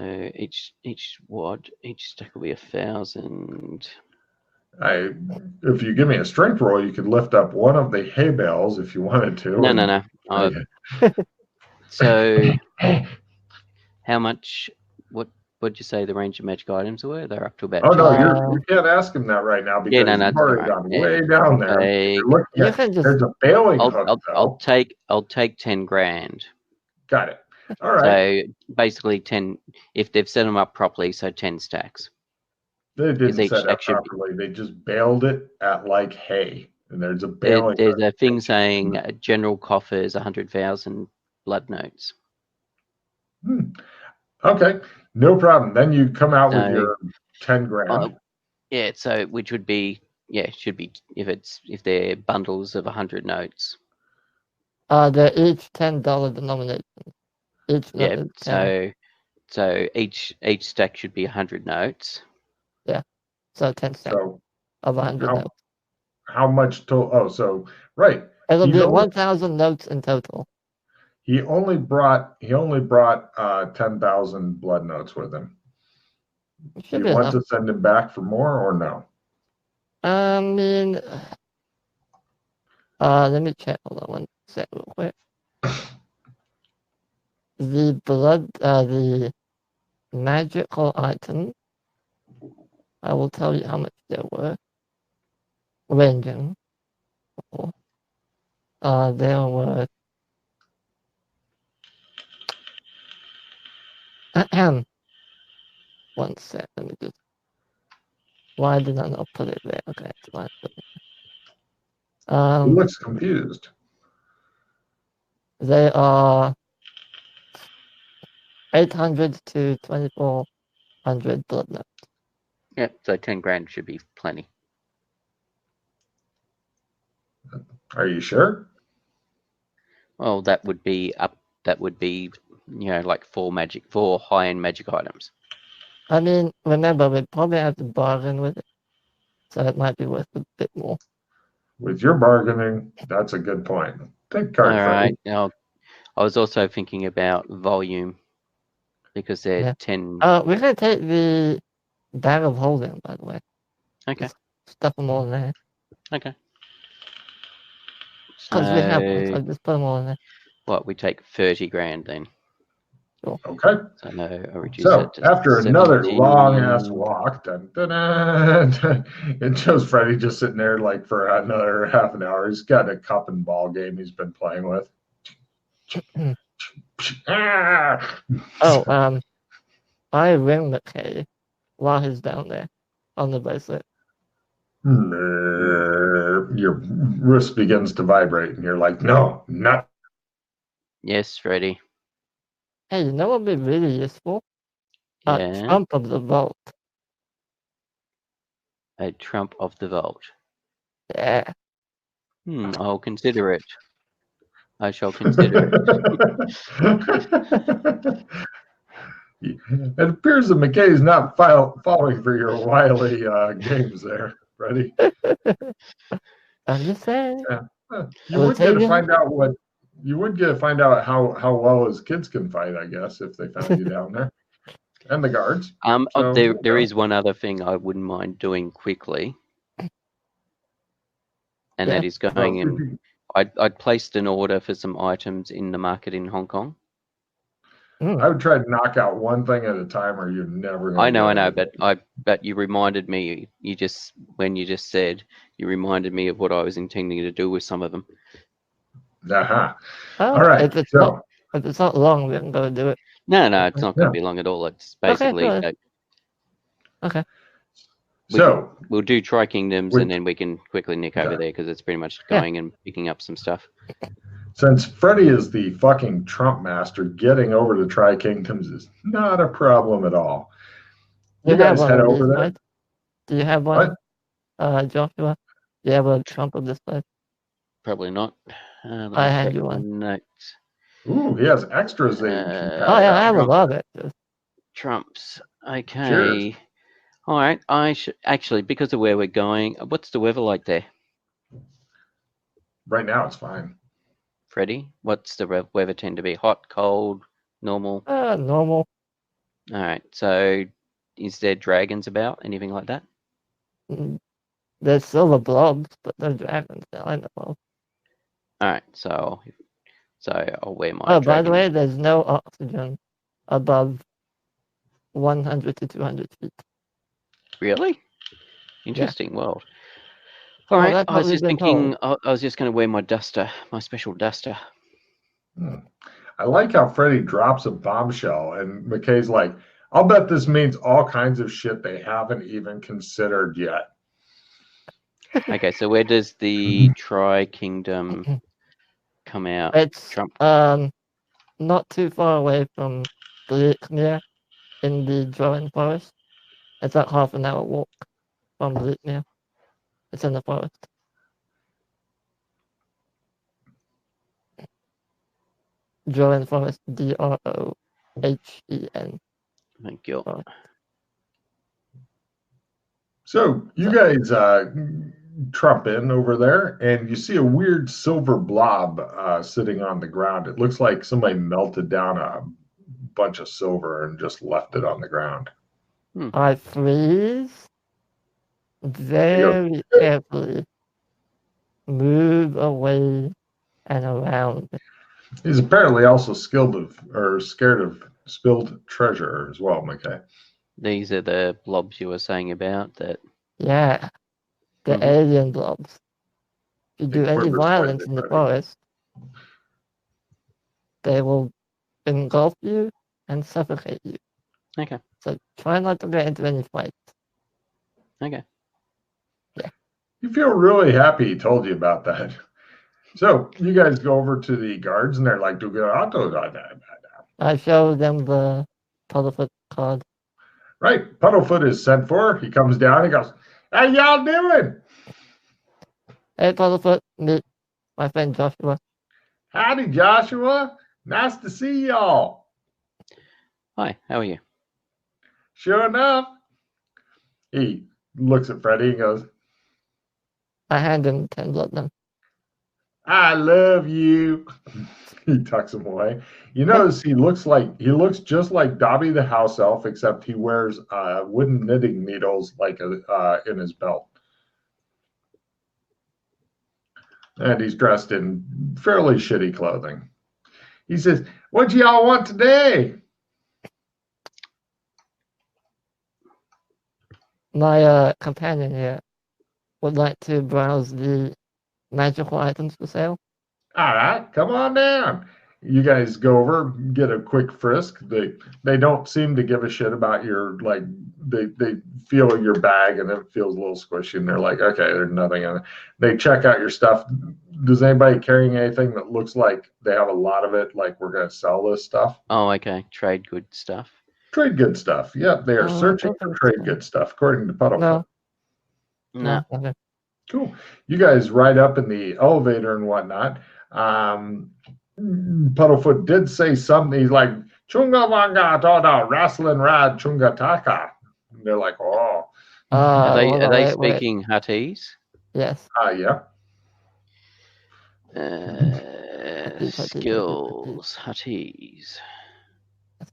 So each stack will be 1,000. If you give me a strength roll, you could lift up one of the hay bales if you wanted to. No. So how much? What'd you say the range of magic items were? They're up to about Oh no, 200. you can't ask him that right now Yeah, because no, you've it's all already right. gone Yeah. way down there. You're looking You at can just. there's a bailing I'll hook I'll though. I'll take 10 grand. Got it. All right. So basically 10 if they've set them up properly. So 10 stacks. They didn't Each set it up stack should be. properly. They just baled it at like hay, and there's a There's bailing a hook. thing saying general coffers 100,000 blood notes. Okay, no problem. Then you come out with So, your 10 grand. Yeah, so which would be should be if they're bundles of 100 notes. They're each $10 denomination. Each note is 10. So each stack should be 100 notes. Yeah. So 10 stacks of 100 notes. How much total? Oh, so right. It'll be 1,000 notes in total. He only brought 10,000 blood notes with him. Do you want to send him back for more or no? I mean, let me check. Hold on one sec real quick. The magical item, I will tell you how much they're worth. Ranging. They're worth. One sec. Let me just. Why did I not put it there? Okay, it's fine. He looks confused. They are 800 to 2,400 blood notes. Yeah, so 10 grand should be plenty. Are you sure? Well, that would be like 4 high-end magic items. I mean, remember, we probably have to bargain with it, so it might be worth a bit more. With your bargaining, that's a good point. Take card, All right. Freddie. Now, I was also thinking about volume because they're 10. We're going to take the bag of holding, by the way. Okay. Just stuff them all in there. Okay. Because we have them, so just put them all in there. What, we take 30 grand then? Sure. Okay. So no, I reduce so it to after 70. another long ass walk, it shows Freddie just sitting there like for another half an hour. He's got a cup and ball game he's been playing with. I ring McKay while he's down there on the bracelet. Your wrist begins to vibrate, and you're like, no, not. Yes, Freddie. Hey, you know what would be really useful? Yeah. A trump of the vault. A trump of the vault. Yeah. I'll consider it. I shall consider it. It appears that McKay is not falling for your wily games there, Freddie. I'm just saying. Yeah. You would get to find out how well his kids can fight, I guess, if they found you down there. And the guards. So, there is one other thing I wouldn't mind doing quickly. And that is going in. I'd placed an order for some items in the market in Hong Kong. I would try to knock out one thing at a time, or you're never going to. I know, but you reminded me. When you just said, you reminded me of what I was intending to do with some of them. All right. If it's not long, we can go do it. No, it's not going to be long at all. It's basically okay. We'll do Tri Kingdoms, and then we can quickly nick over there because it's pretty much going and picking up some stuff. Since Freddie is the fucking Trump master, getting over to Tri Kingdoms is not a problem at all. You guys head over there. Right? Do you have one, Joshua? Do you have a Trump of this place? Probably not. I hand you one. Note. Ooh, he has extras. I have a lot of extras. Trumps. Okay. Cheers. All right. I should actually, because of where we're going. What's the weather like there? Right now, it's fine. Freddie, what's the weather tend to be? Hot, cold, normal? Normal. All right. So, is there dragons about? Anything like that? Mm, There's silver blobs, but no dragons that I know of. All right. So I'll wear my Oh, by the dragon. way, there's no oxygen above 100 to 200 feet. Really? Interesting world. All Well, right. that's I what was we've just been told. thinking. I was just going to wear my duster, my special duster. I like how Freddy drops a bombshell and McKay's like, I'll bet this means all kinds of shit they haven't even considered yet. Okay. So where does the Tri Kingdom come out? It's Trump. not too far away from Bleakmere in the Drawing Forest. It's like half an hour walk from Bleakmere. It's in the forest. Drawing Forest, Drohen. Thank you. Forest. So you guys trump in over there, and you see a weird silver blob sitting on the ground. It looks like somebody melted down a bunch of silver and just left it on the ground. I freeze. Very carefully move away and around. He's apparently also scared of spilled treasure as well, McKay. These are the blobs you were saying about that. Yeah, the Mhm. alien blobs. If you do They any quiver violence in slightly, the Freddy. forest, they will engulf you and suffocate you. Okay. So try not to get into any fights. Okay. You feel really happy he told you about that. So you guys go over to the guards, and they're like, I show them the Puddlefoot card. right, Puddlefoot is sent for. He comes down. He goes, "How y'all doing? Hey, Puddlefoot, meet my friend Joshua. Howdy, Joshua. Nice to see y'all." Hi. How are you? Sure enough, he looks at Freddy and goes, I hand him 10 Bloodlum. "I love you." He tucks him away. You notice he looks just like Dobby the house elf, except he wears wooden knitting needles in his belt. And he's dressed in fairly shitty clothing. He says, "What y'all want today?" My companion here would like to browse the magical items for sale. All right, come on down. You guys go over, get a quick frisk. They don't seem to give a shit about your they feel your bag and it feels a little squishy and they're like, okay, there's nothing in it. They check out your stuff. Does anybody carrying anything that looks like they have a lot of it, like we're gonna sell this stuff? Oh, okay. Trade good stuff. Trade good stuff. Yep, they are searching for trade so. good stuff, according to Puddlefoot. No. Okay. Cool. You guys ride up in the elevator and whatnot. Puddlefoot did say something. He's like, "Chunga wanga da wrestling rad chunga taka." And they're like, "Oh, Are they wait. speaking Huttese? Yes. yeah." Skills Huttese.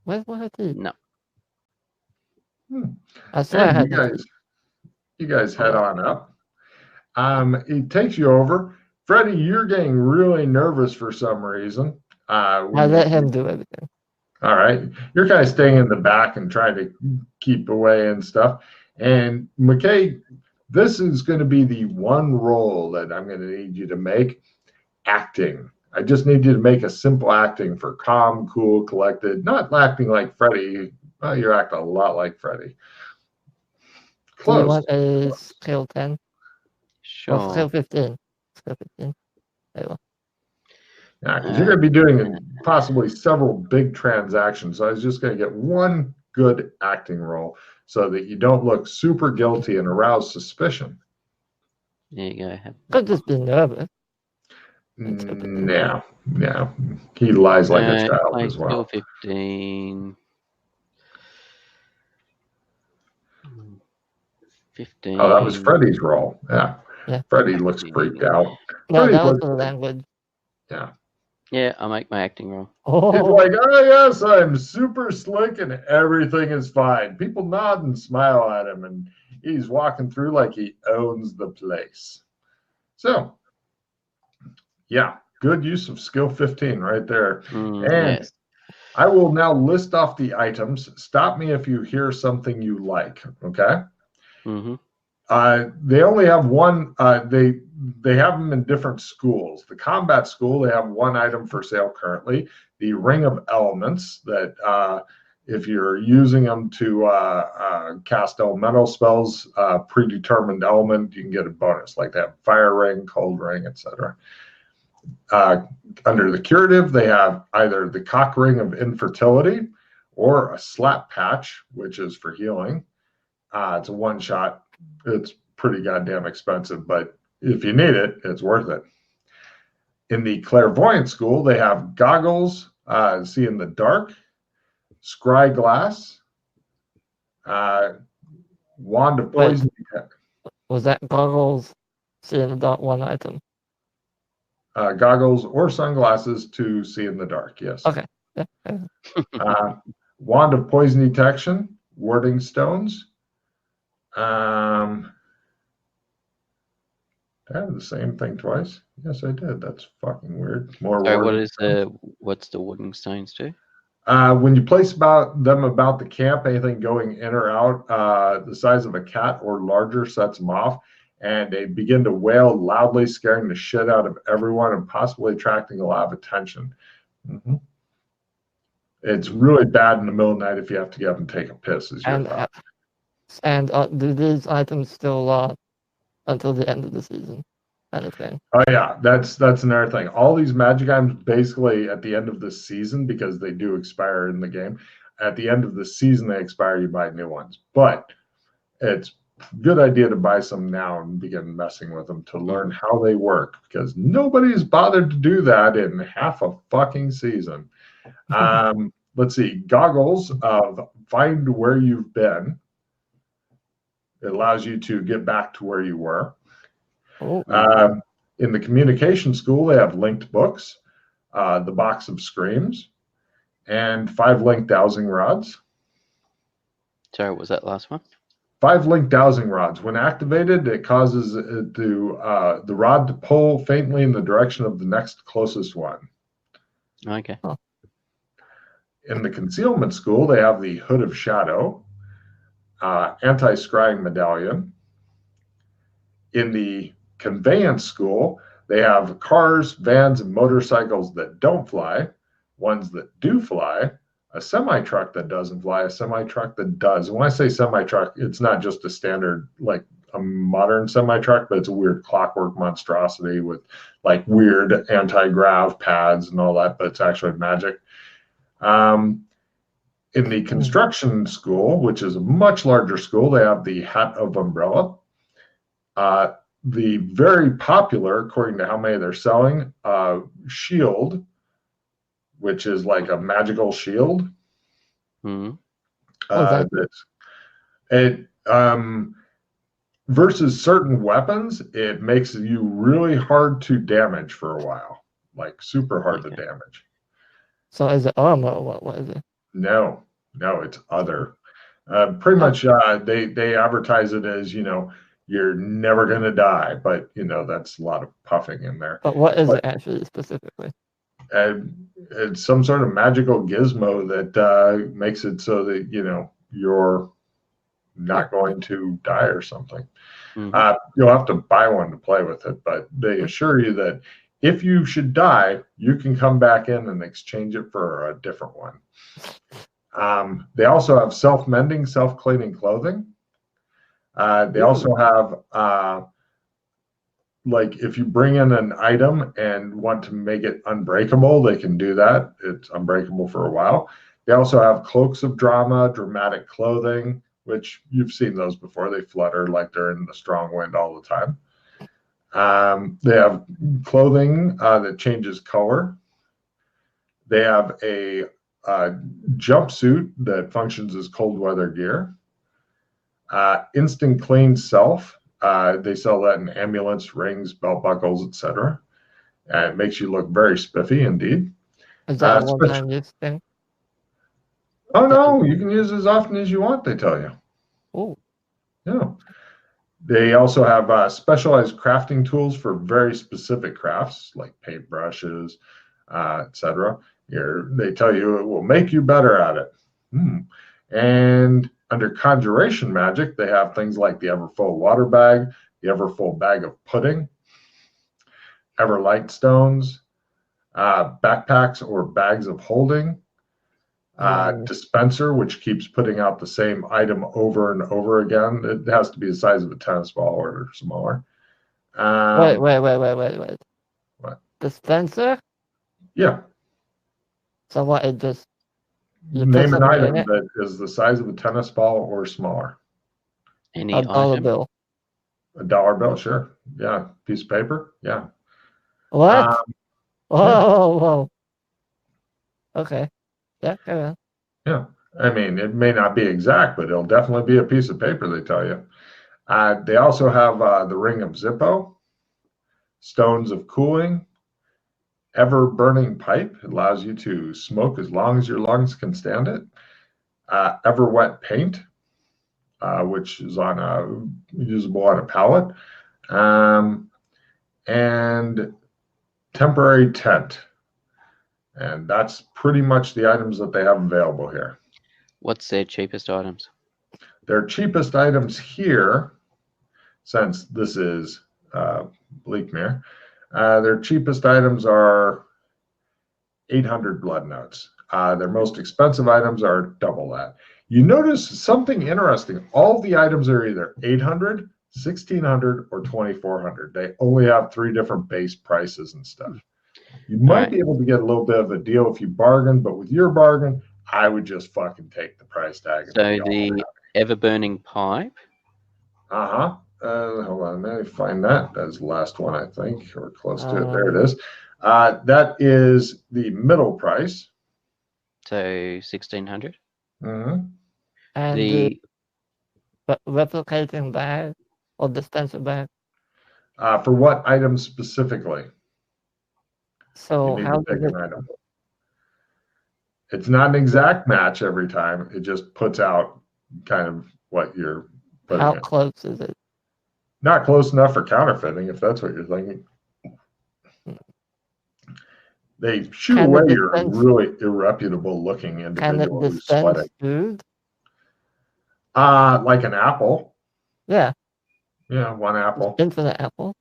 Where's my Huttese? No. I swear I And had you guys head on up. It takes you over. Freddy, you're getting really nervous for some reason. I let him do everything. All right. You're kind of staying in the back and trying to keep away and stuff. And McKay, this is going to be the one role that I'm going to need you to make. Acting. I just need you to make a simple acting for calm, cool, collected, not acting like Freddy. Well, you act a lot like Freddy. Close. Do you want a skill 10? Sure. Or skill 15? Skill 15. There you go. Yeah, because you're going to be doing possibly several big transactions. So I was just going to get one good acting role so that you don't look super guilty and arouse suspicion. There you go. Could just be nervous. No. He lies like a child Play as well. skill 15. 15. Oh, that was Freddy's role. Yeah. Yeah. Freddy looks freaked out. No, Freddy that was looks for the language. Yeah. Yeah, I make my acting roll. He's Oh, like, oh yes, I'm super slick and everything is fine. People nod and smile at him, and he's walking through like he owns the place. So, yeah, good use of skill 15 right there. And Yes. I will now list off the items. Stop me if you hear something you like. Okay. Mm-hmm. They only have one. They have them in different schools. The combat school, they have one item for sale currently. The Ring of Elements, that if you're using them to cast elemental spells, predetermined element, you can get a bonus. Like they have Fire Ring, Cold Ring, etc. Under the curative, they have either the Cock Ring of Infertility or a Slap Patch, which is for healing. It's a one shot. It's pretty goddamn expensive, but if you need it, it's worth it. In the clairvoyant school, they have goggles, see in the dark, scry glass, wand of wait, poison, was that goggles? See in the dark one item. goggles or sunglasses to see in the dark. Yes. Okay. Yeah. Wand of poison detection, warding stones. Did I have the same thing twice? Yes, I did. That's fucking weird. More So warding what's the wooden stones do? When you place about the camp, anything going in or out the size of a cat or larger sets them off, and they begin to wail loudly, scaring the shit out of everyone and possibly attracting a lot of attention. Mm-hmm. It's really bad in the middle of the night if you have to get up and take a piss, is your thought. And do these items still last until the end of the season? Kind of thing. Oh yeah, that's another thing. All these magic items basically at the end of the season, because they do expire in the game. At the end of the season, they expire. You buy new ones, but it's a good idea to buy some now and begin messing with them to learn how they work, because nobody's bothered to do that in half a fucking season. Let's see, goggles of find where you've been. It allows you to get back to where you were. In the communication school, they have linked books, the box of screams, and 5 linked dowsing rods. Sorry, what was that last one? 5 linked dowsing rods. When activated, it causes it to, the rod to pull faintly in the direction of the next closest one. Okay. In the concealment school, they have the Hood of Shadow, anti-scrying medallion. In the conveyance school, they have cars, vans, and motorcycles that don't fly, ones that do fly, a semi-truck that doesn't fly, a semi-truck that does. And when I say semi-truck, it's not just a standard, like a modern semi-truck, but it's a weird clockwork monstrosity with like weird anti-grav pads and all that, but it's actually magic. In the construction school, which is a much larger school, they have the Hat of Umbrella. The very popular, according to how many they're selling, shield, which is like a magical shield. Mm-hmm. Versus certain weapons, it makes you really hard to damage for a while, like super hard to damage. So is it armor or what is it? No, it's other. Pretty much, they advertise it as, you're never going to die, but that's a lot of puffing in there. But what is it actually specifically? It's some sort of magical gizmo that makes it so that you're not going to die or something. Mm-hmm. You'll have to buy one to play with it, but they assure you that if you should die, you can come back in and exchange it for a different one. They also have self-mending, self-cleaning clothing. They also have, like, if you bring in an item and want to make it unbreakable, they can do that. It's unbreakable for a while. They also have cloaks of drama, dramatic clothing, which you've seen those before. They flutter like they're in the strong wind all the time. They have clothing that changes color. They have a jumpsuit that functions as cold weather gear. Instant clean self. They sell that in amulets, rings, belt buckles, etc. And it makes you look very spiffy indeed. Is that a Special- one-time use thing? Oh no, you can use it as often as you want, they tell you. Oh, Yeah. They also have specialized crafting tools for very specific crafts like paintbrushes, etc. They tell you it will make you better at it. And under conjuration magic, they have things like the Everfull water bag, the Everfull bag of pudding, Everlight stones, backpacks or bags of holding, dispenser, which keeps putting out the same item over and over again. It has to be the size of a tennis ball or smaller. wait. What? Dispenser? Yeah. So what? It just you put Name an something in item it? that is the size of a tennis ball or smaller. Any A dollar item? bill. A dollar bill, sure. Yeah. Piece of paper, yeah. What? Um, Whoa. Okay. Yeah, carry on. yeah. I mean, it may not be exact, but it'll definitely be a piece of paper, they tell you. They also have the Ring of Zippo, Stones of Cooling, Ever Burning Pipe. It allows you to smoke as long as your lungs can stand it. Ever Wet Paint, which is usable on a pallet. And Temporary Tent. And that's pretty much the items that they have available here. What's their cheapest items? Their cheapest items here, since this is Bleakmere, their cheapest items are 800 blood notes. Their most expensive items are double that. You notice something interesting. All the items are either 800, 1600, or 2400. They only have 3 different base prices and stuff. You might be able to get a little bit of a deal if you bargain, but with your bargain, I would just fucking take the price tag. So the ever-burning pipe. Hold on, let me find that. That's the last one, I think, or close to it. There it is. That is the middle price. So 1600. Mm-hmm. And the replicating bag or dispenser bag. For what item specifically? So You need how to pick does an item. It's not an exact match every time. It just puts out kind of what you're putting how in. close is it? Not close enough for counterfeiting, if that's what you're thinking. They shoot away your really irreputable looking individual who's sweating. Food? Like an apple. Yeah. Yeah, one apple. Infinite apple.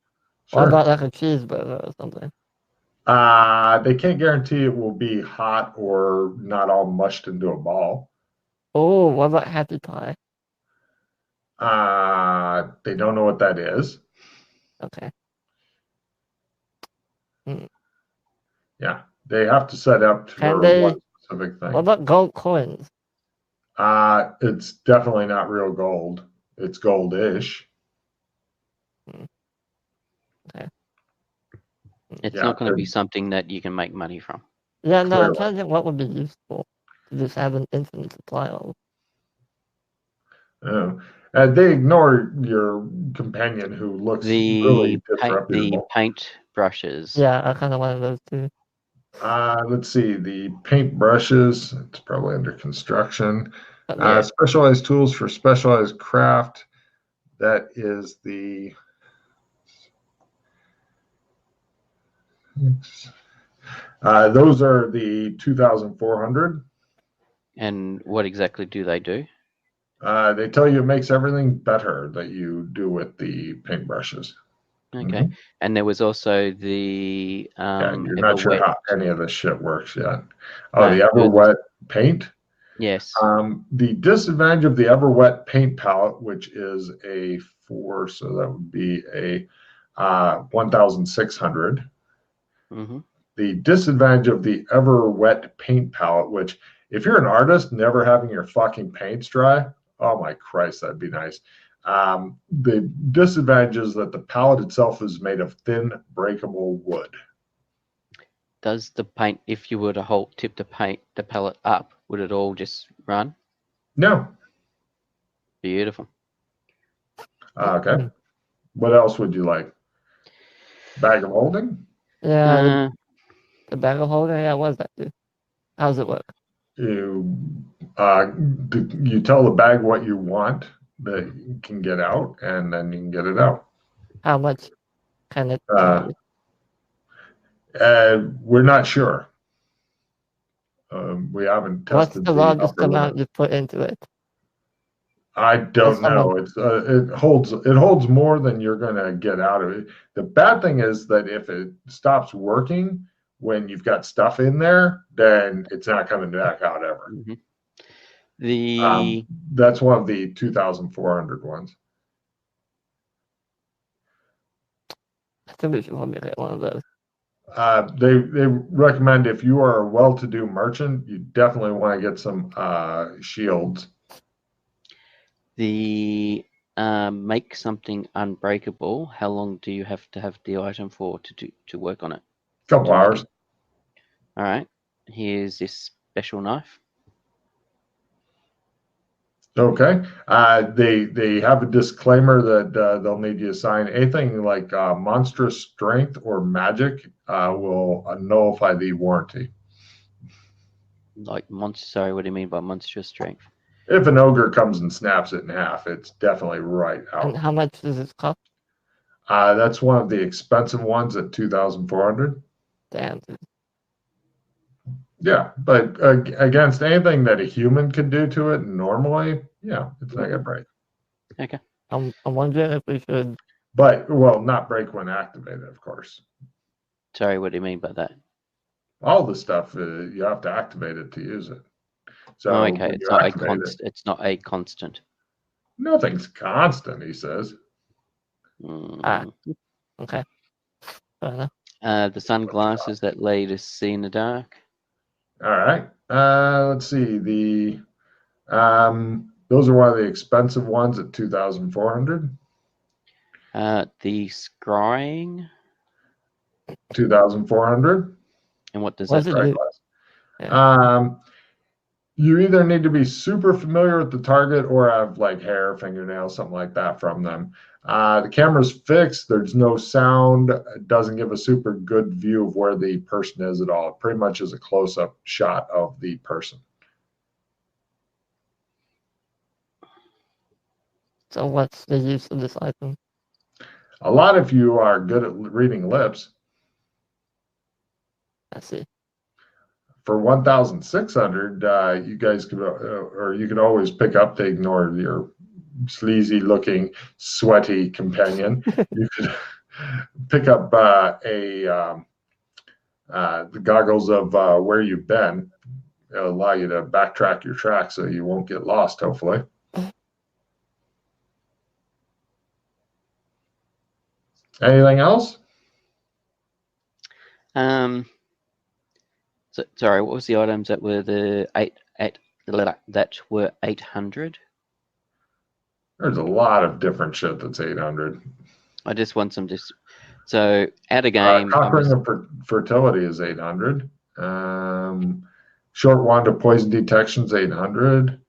Sure. Or about like a cheeseburger or something. They can't guarantee it will be hot or not all mushed into a ball. Oh, what about happy pie? They don't know what that is. Okay. Yeah, they have to set up for one specific thing. What about gold coins? It's definitely not real gold. It's gold-ish. Okay. It's not going to be something that you can make money from. Yeah, no, I'm trying to think what would be useful to just have an infinite supply of. They ignore your companion who looks really disreputable. The paint brushes. Yeah, I kind of wanted those too. Let's see, the paint brushes. It's probably under construction. Yeah. Specialized tools for specialized craft. That is the. Those are the 2,400. And what exactly do they do? They tell you it makes everything better that you do with the paintbrushes. Okay. And there was also the and you're not sure wet. how any of this shit works yet. Oh, the Ever Wet paint? Yes. The disadvantage of the Ever Wet paint palette, which is a 4, so that would be a 1,600. Mm-hmm. The disadvantage of the Ever Wet paint palette, which if you're an artist, never having your fucking paints dry, oh my Christ, that'd be nice. The disadvantage is that the palette itself is made of thin, breakable wood. Does the paint, if you were to tip the palette up, would it all just run? No. Beautiful. Okay. What else would you like? Bag of holding? Yeah, Uh, the bag of holding. Yeah, what does that do? How does it work? You you tell the bag what you want that you can get out, and then you can get it out. How much can it Uh, carry? we're not sure. We haven't What's tested the the largest upper limit. amount you put into it? I That's don't know. It holds more than you're going to get out of it. The bad thing is that if it stops working when you've got stuff in there, then it's not coming back out ever. mhm. The That's one of the 2,400 ones. I think we should probably get one of those. They recommend if you are a well-to-do merchant, you definitely want to get some shields. the make something unbreakable. How long do you have to have the item for to work on it? Couple To make hours. it. All right. Here's this special knife. Okay. They have a disclaimer that they'll need you to sign anything like monstrous strength or magic will nullify the warranty. Like monster. Sorry, what do you mean by monstrous strength? If an ogre comes and snaps it in half, it's definitely right And out. how much does this cost? That's one of the expensive ones at 2,400. Damn. Yeah, but against anything that a human could do to it normally, yeah, it's not gonna break. Okay. I'm wondering if we should. But well, not break when activated, of course. Sorry, what do you mean by that? All the stuff you have to activate it to use it. So Oh, okay. when It's you not a activate it, It's not a constant. nothing's constant. He says. Mm. Okay. Fair enough. The sunglasses that lead us see in the dark. All right. Let's see. Those are one of the expensive ones at 2,400. The scrying. 2,400. And what does What that does it do? do? Yeah. You either need to be super familiar with the target or have like hair, fingernails, something like that from them. The camera's fixed. There's no sound. It doesn't give a super good view of where the person is at all. It pretty much is a close-up shot of the person. So what's the use of this item? A lot of you are good at reading lips. I see. For 1,600, you guys could, or you could always pick up to ignore your sleazy-looking, sweaty companion. You could pick up the goggles of where you've been. It'll allow you to backtrack your tracks so you won't get lost, hopefully. Anything else? Sorry, what was the items that were the that were 800? There's a lot of different shit that's 800. I just want some so at a game. Cock ring of fertility is 800. Short wand of poison detection is 800.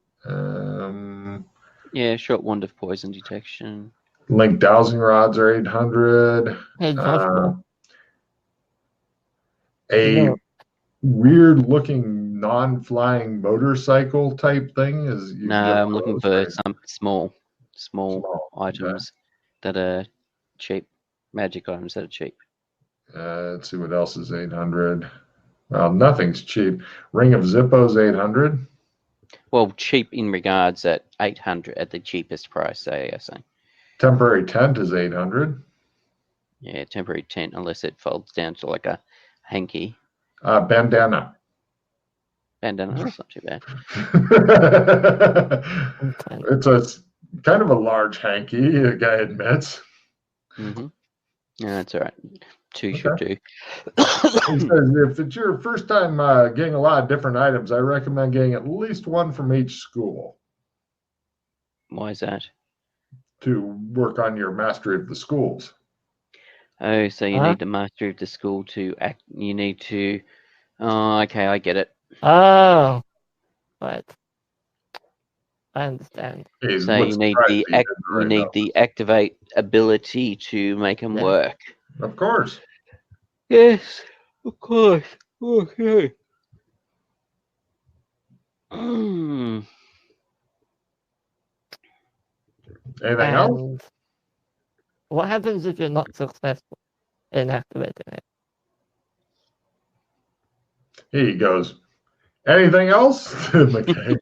Yeah, short wand of poison detection. Link dowsing rods are 800. Hey, Joshua. A weird looking non-flying motorcycle type thing is. No, I'm looking for some small items that are cheap. Magic items that are cheap. Let's see what else is 800. Well, nothing's cheap. Ring of Zippo is 800. Well, cheap in regards at 800 at the cheapest price. I say. Temporary tent is 800. Yeah, temporary tent, unless it folds down to like a hanky. Bandana. Bandana, that's not too bad. It's a kind of a large hanky, the guy admits. Mm-hmm. Yeah, that's all right. Two should do. He says, if it's your first time getting a lot of different items, I recommend getting at least one from each school. Why is that? To work on your mastery of the schools. Oh, so you need the mastery of the school to act. You need to. Oh, okay, I get it. Oh, right. I understand. So you need the activate ability to make them work. Of course. Yes, of course. Okay. Mm. Anything else? And what happens if you're not successful in activating it? He goes, anything else? McKay.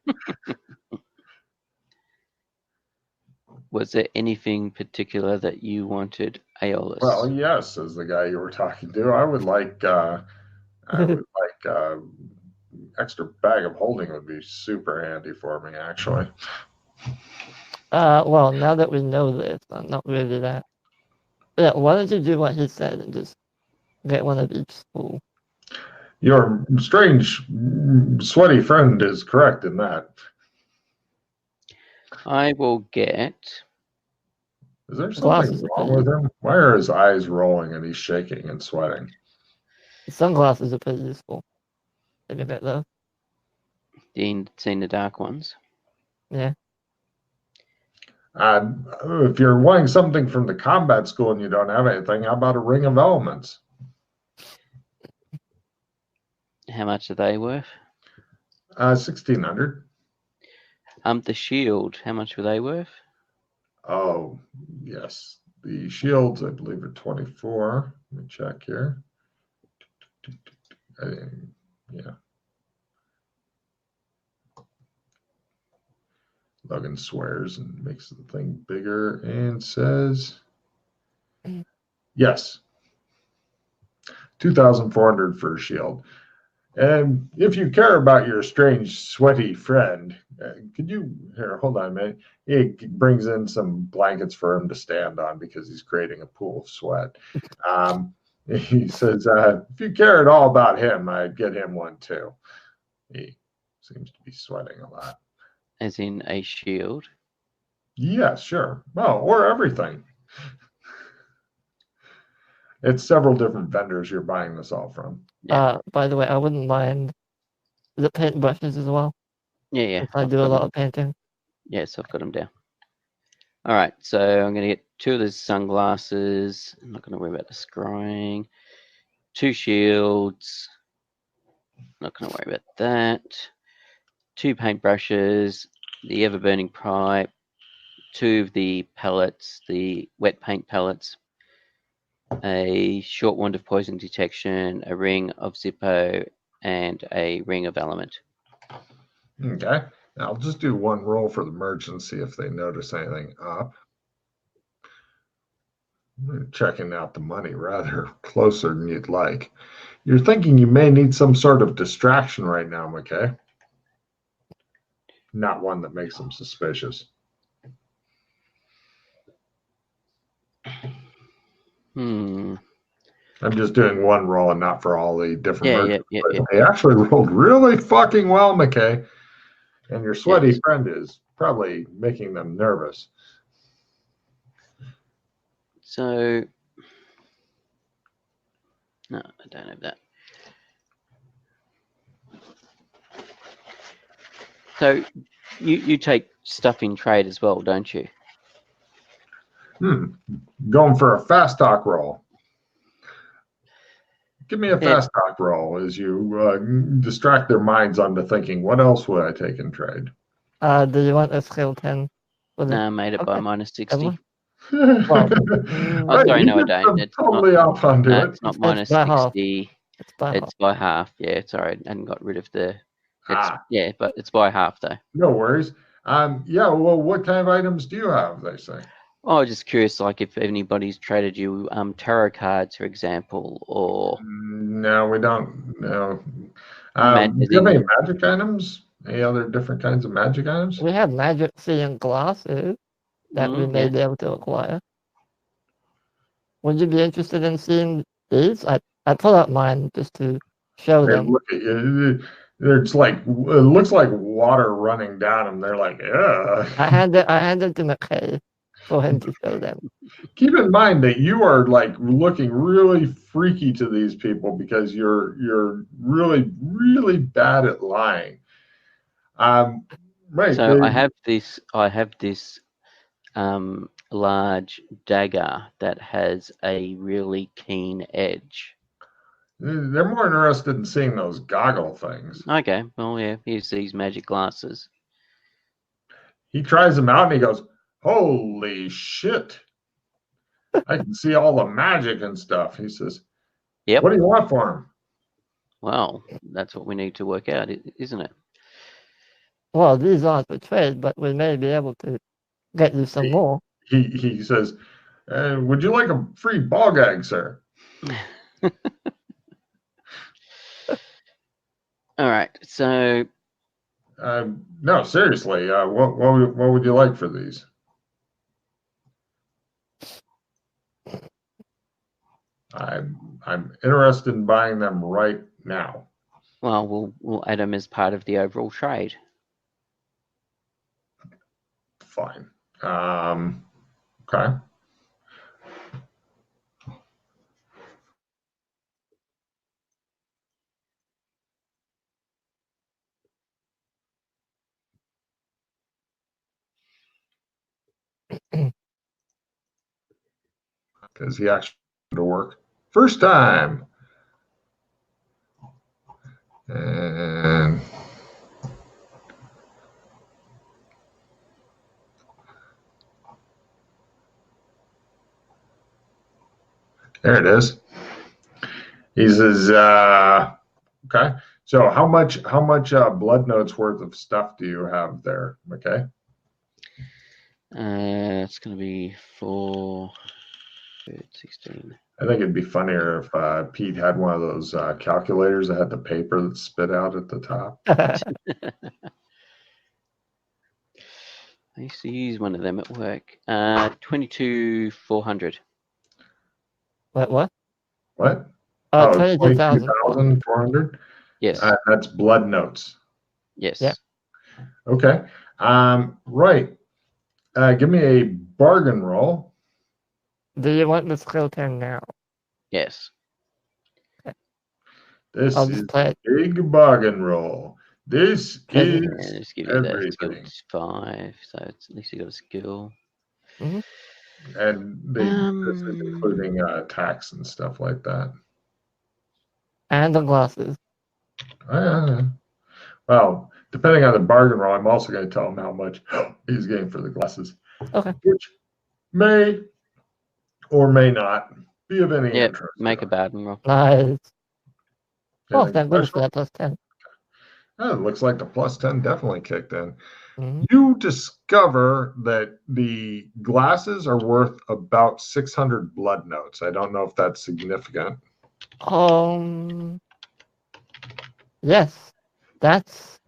Was there anything particular that you wanted, Aeolus? Well, yes, says the guy you were talking to. I would like extra bag of holding would be super handy for me, actually. Well, now that we know this, I'm not really that. Yeah, why don't you do what he said and just get one of each spool? Your strange, sweaty friend is correct in that. I will get. Is there Glasses something are wrong with him? Why are his eyes rolling and he's shaking and sweating? Sunglasses are pretty useful. Think of it though. Seen the dark ones. Yeah. If you're wanting something from the combat school and you don't have anything, how about a ring of elements? How much are they worth? 1,600. The shield. How much were they worth? Oh, yes. The shields, I believe, are 24. Let me check here. Yeah. Logan swears and makes the thing bigger and says, yes, 2,400 for a shield. And if you care about your strange, sweaty friend, could you, here, hold on a minute. He brings in some blankets for him to stand on because he's creating a pool of sweat. He says, if you care at all about him, I'd get him one too. He seems to be sweating a lot. As in a shield? Yes, sure. Well, or everything. It's several different vendors you're buying this all from. Yeah. By the way, I wouldn't mind the paint brushes as well. Yeah. If I do a lot of painting. Yes, I've got them down. All right, so I'm going to get 2 of those sunglasses. I'm not going to worry about the scrying. 2 shields. Not going to worry about that. 2 paintbrushes. The ever-burning pipe. 2 of the pellets, the wet paint pellets. A short wand of poison detection. A ring of Zippo. And a ring of element. Okay. I'll just do one roll for the merchant and see if they notice anything up. I'm checking out the money rather closer than you'd like. You're thinking you may need some sort of distraction right now, McKay. Not one that makes them suspicious. I'm just doing one roll and not for all the different merchants. Yeah. They actually rolled really fucking well, McKay. And your sweaty friend is probably making them nervous. So, no, I don't have that. So, you take stuff in trade as well, don't you? Going for a fast talk roll. Give me a fast talk roll as you distract their minds onto thinking, what else would I take in trade? Do you want a skill 10? No, I made it by minus 60. Well, sorry, no, I don't. It's totally not, off onto it. It's not minus by 60. Half. It's by half. Yeah, sorry, I hadn't got rid of the. Yeah, but it's by half though. No worries. Yeah. Well, what kind of items do you have? They say. Oh, I was just curious, like if anybody's traded you tarot cards, for example, or. No, we don't. No. Do you have any magic items? Any other different kinds of magic items? We have magic seeing glasses that we may be able to acquire. Would you be interested in seeing these? I pull out mine just to show them. Look at you. It's like it looks like water running down them. They're like, ugh. I handed to McKay for him to show them. Keep in mind that you are like looking really freaky to these people because you're really, really bad at lying. Right. So I have this large dagger that has a really keen edge. They're more interested in seeing those goggle things. Okay, well, yeah, here's these magic glasses. He tries them out and he goes, "Holy shit! I can see all the magic and stuff." He says, Yep. "What do you want for him?" Well, that's what we need to work out, isn't it? Well, these aren't for trade, but we may be able to get you some more. He says, "Would you like a free ball gag, sir?" All right, so No, seriously. What would you like for these? I'm interested in buying them right now. well, we'll add them as part of the overall trade. Fine. Okay. Because he actually went to work first time. And there it is. He says, okay. So how much blood notes worth of stuff do you have there? Okay. It's going to be 4, 16. I think it'd be funnier if Pete had one of those calculators that had the paper that spit out at the top. I used to use one of them at work. 22,400. What? What? 22,000. 22,400? Yes. That's blood notes. Yes. Yeah. Okay. Right. Give me a bargain roll. Do you want the skill 10 now? Yes. This I'll is just play it. big bargain roll. This Okay. Yeah, is just give you that everything. skill 5, so it's, at least you got a skill. Mhm. And this is including tax and stuff like that. And the glasses. Well, depending on the bargain roll, I'm also going to tell him how much he's getting for the glasses. Okay. Which may or may not be of any Yeah, interest. make a bargain roll. Nice. Oh, Anything thank goodness special? for that plus 10. Oh, it looks like the plus 10 definitely kicked in. Mhm. You discover that the glasses are worth about 600 blood notes. I don't know if that's significant. Yes. That's.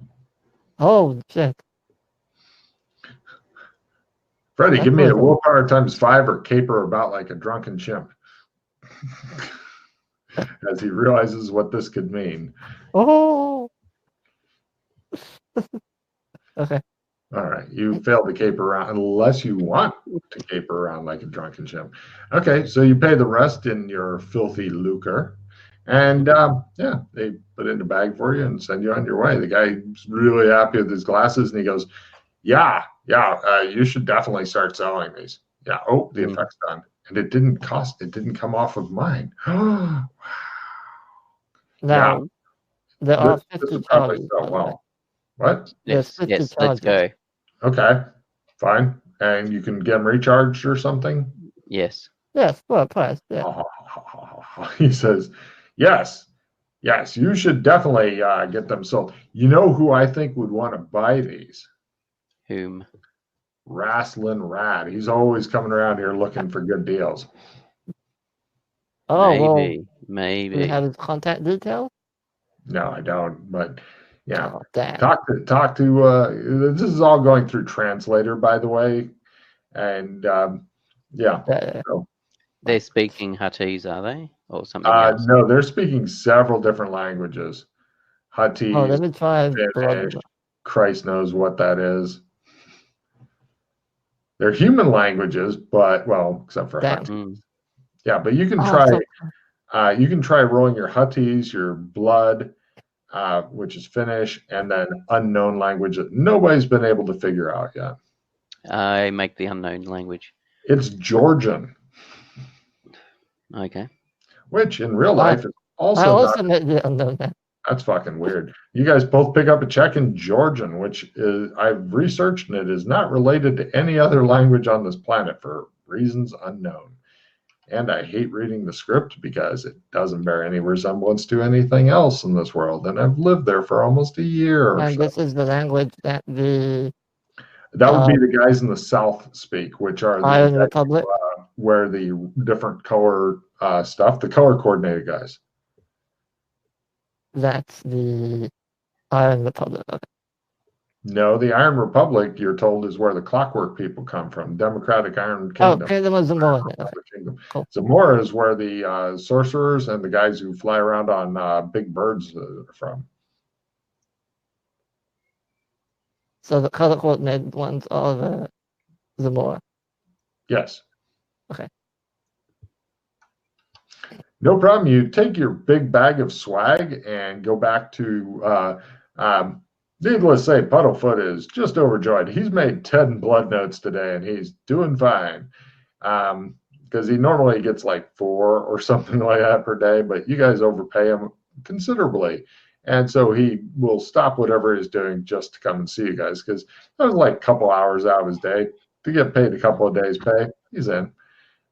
Oh, shit. Freddie, That's give me a worth it. willpower times 5 or caper about like a drunken chimp. As he realizes what this could mean. Oh. Okay. All right, you failed to caper around unless you want to caper around like a drunken chimp. Okay, so you pay the rest in your filthy lucre, and yeah, they put it in a bag for you and send you on your way. The guy's really happy with his glasses, and he goes, "Yeah, you should definitely start selling these." Yeah. Oh, the effect's done, and it didn't come off of mine. Now, Yeah, there are this 50 would probably charges. sell by the way. well. What? There's Yes, 50 yes, let's charges. go. Okay, fine. And you can get them recharged or something? Yes. Yes, for a price. Yeah. He says, yes, you should definitely get them sold. You know who I think would want to buy these? Whom? Wrastlin' Rad. He's always coming around here looking for good deals. Oh, Maybe. well, do you have his contact details? No, I don't. But yeah, Oh, damn. talk to. This is all going through translator, by the way, and yeah. So, They're speaking Huttese, are they? Or something else? no, they're speaking several different languages. Oh, Huttese, let me try Finnish, Christ knows what that is. They're human languages, but well, except for Damn. Huttese. Yeah, but you can try rolling your Huttese, your blood, which is Finnish, and then unknown language that nobody's been able to figure out yet. I make the unknown language. It's Georgian. Okay. Which in real life is I Also, also made the unknown now. that's fucking weird. You guys both pick up a check in Georgian, which is I've researched, and it is not related to any other language on this planet for reasons unknown. And I hate reading the script because it doesn't bear any resemblance to anything else in this world. And I've lived there for almost a year or And so. this is the language that the That would be the guys in the South speak, which are the Iron guys Republic. who wear the different color stuff, the color coordinated guys. That's the Iron Republic. Okay. No, the Iron Republic, you're told, is where the Clockwork people come from. Democratic Iron Oh, Kingdom. Kingdom of Zamora. Okay. Kingdom. Cool. Zamora is where the sorcerers and the guys who fly around on big birds are from. So the color coordinated ones are the Zamora. Yes. Okay. No problem. You take your big bag of swag and go back to, needless to say, Puddlefoot is just overjoyed. He's made 10 blood notes today and he's doing fine. Because he normally gets like 4 or something like that per day, but you guys overpay him considerably. And so he will stop whatever he's doing just to come and see you guys, because that was like a couple hours out of his day. To get paid a couple of days' pay, he's in.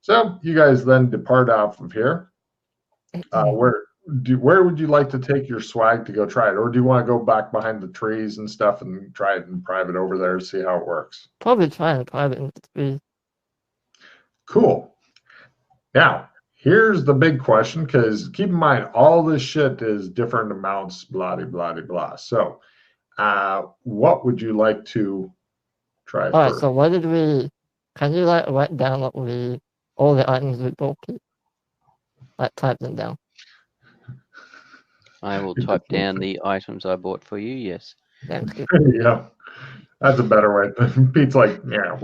So you guys then depart out of here. Where would you like to take your swag to go try it? Or do you want to go back behind the trees and stuff and try it in private over there to see how it works? Probably try it private in the trees. Cool. Now, here's the big question, because keep in mind, all this shit is different amounts, blah, blah, blah, blah. So, what would you like to try All right, first? so what did we... Can you like write down what we... all the items we both keep? Like type them down. I will type down the items I bought for you, yes. Thank you. Yeah, that's a better way. Pete's like, yeah.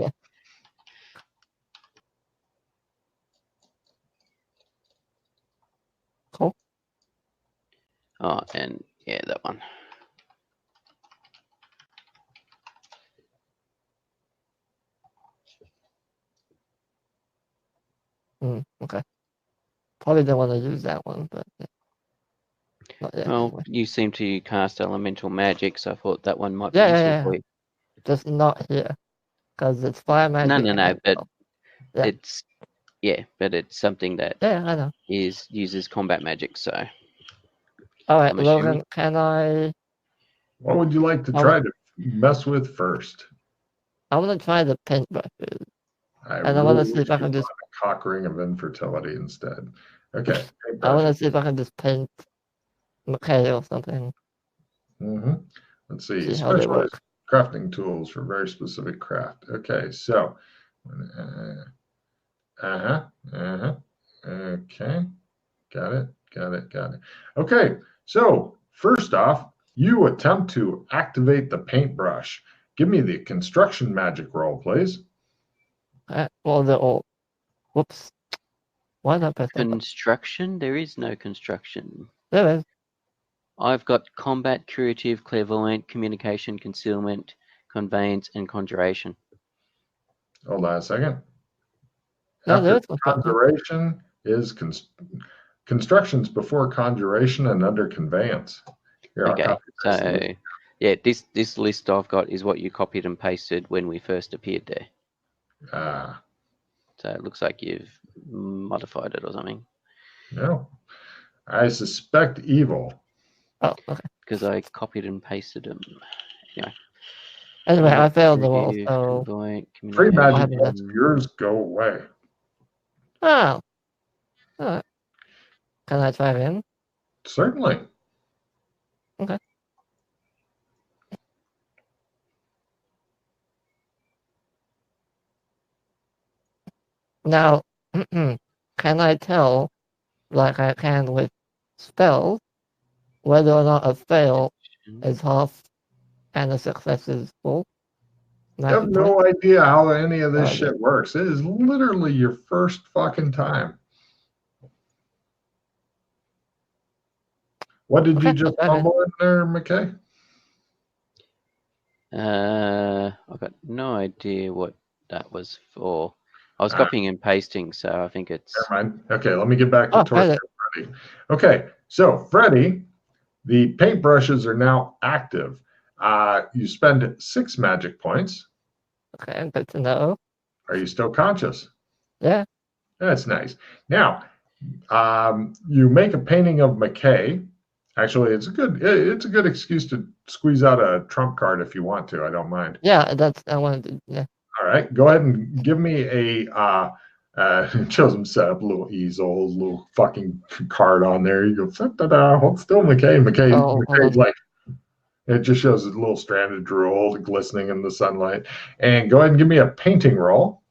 Cool. Oh, and yeah, that one. Okay. Probably don't want to use that one, but yeah. Not yet, Well, anyway. you seem to cast elemental magic, so I thought that one might be Yeah, useful for you. Just not here. Because it's fire magic. No, but Yeah. it's something that Yeah, I know. uses combat magic, so All right, I'm Logan, assuming. can I... What would you like to try to mess with first? I want to try the paintbrushes. I And I want to see if I can just... a cock ring of infertility instead. Okay. I want to see if I can just paint McKay or something. Let's see. See how they work. Specialized crafting tools for very specific craft. Okay, so. Okay. Got it. Okay, so first off, you attempt to activate the paintbrush. Give me the construction magic roll, please. Well, they're all... Whoops. Why not press that button? Construction? There is no construction. There is. I've got combat, curative, clairvoyant, communication, concealment, conveyance, and conjuration. Hold on a second. No, After there is construction. conjuration is constructions before conjuration and under conveyance. Here, I'll Okay, copy this. so yeah, this list I've got is what you copied and pasted when we first appeared there. So it looks like you've modified it or something. No, I suspect evil. Oh, okay. Because I copied and pasted them. Anyway, I failed the roll, Curative, so... clairvoyant, Free magic communication. points of yours go away. Oh. Alright. Can I try again? Certainly. Okay. Now, can I tell, like I can with spells, whether or not a fail is half and a success is full? I have no idea how any of this No shit works. It is literally your first fucking time. What did you just fumble in there, McKay? I've got no idea what that was for. I was copying and pasting, so I think it's... Never mind. Okay, let me get back to torture Freddy. Okay, so Freddy, the paintbrushes are now active. You spend 6 magic points. Okay, good to know. Are you still conscious? Yeah. That's nice. Now, you make a painting of McKay. Actually, it's a good excuse to squeeze out a trump card if you want to. I don't mind. Yeah, I wanted to, yeah. All right, go ahead and give me a shows him set up a little easel, little fucking card on there. You go, da-da-da, hold still, McKay. McKay's like, it just shows a little strand of drool glistening in the sunlight. And go ahead and give me a painting roll.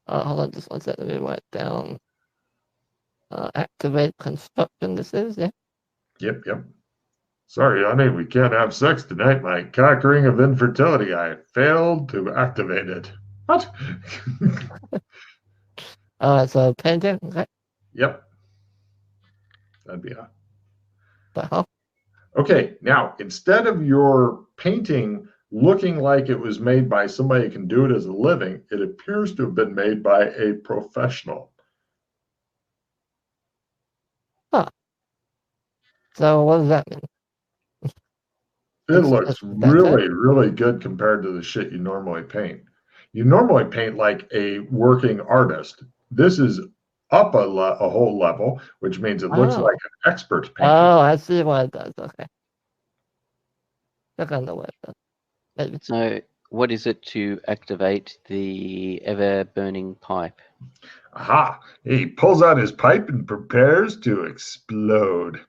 Hold on just one second. Let me write down. Activate construction, this is, yeah. Yep. Sorry, honey, we can't have sex tonight. My cock ring of infertility. I failed to activate it. What? So painting, okay. Yep. That'd be a... Uh-huh. Okay, now, instead of your painting looking like it was made by somebody who can do it as a living, it appears to have been made by a professional. So what does that mean? It looks really, really good compared to the shit you normally paint. You normally paint like a working artist. This is up a whole level, which means it looks like an expert painter. Oh, I see what it does. Okay. I kind of know what it does. Maybe. So, what is it to activate the ever-burning pipe? Aha! He pulls out his pipe and prepares to explode.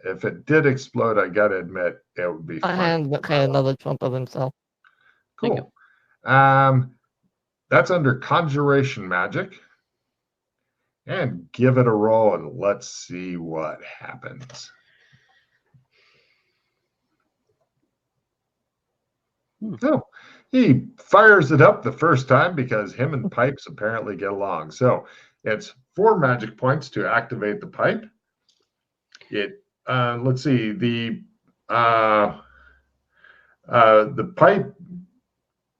If it did explode, I gotta admit, it would be fun. And okay, another trump of himself. Cool. That's under conjuration magic. And give it a roll and let's see what happens. Oh, he fires it up the first time because him and pipes apparently get along. So it's 4 magic points to activate the pipe. Let's see, the pipe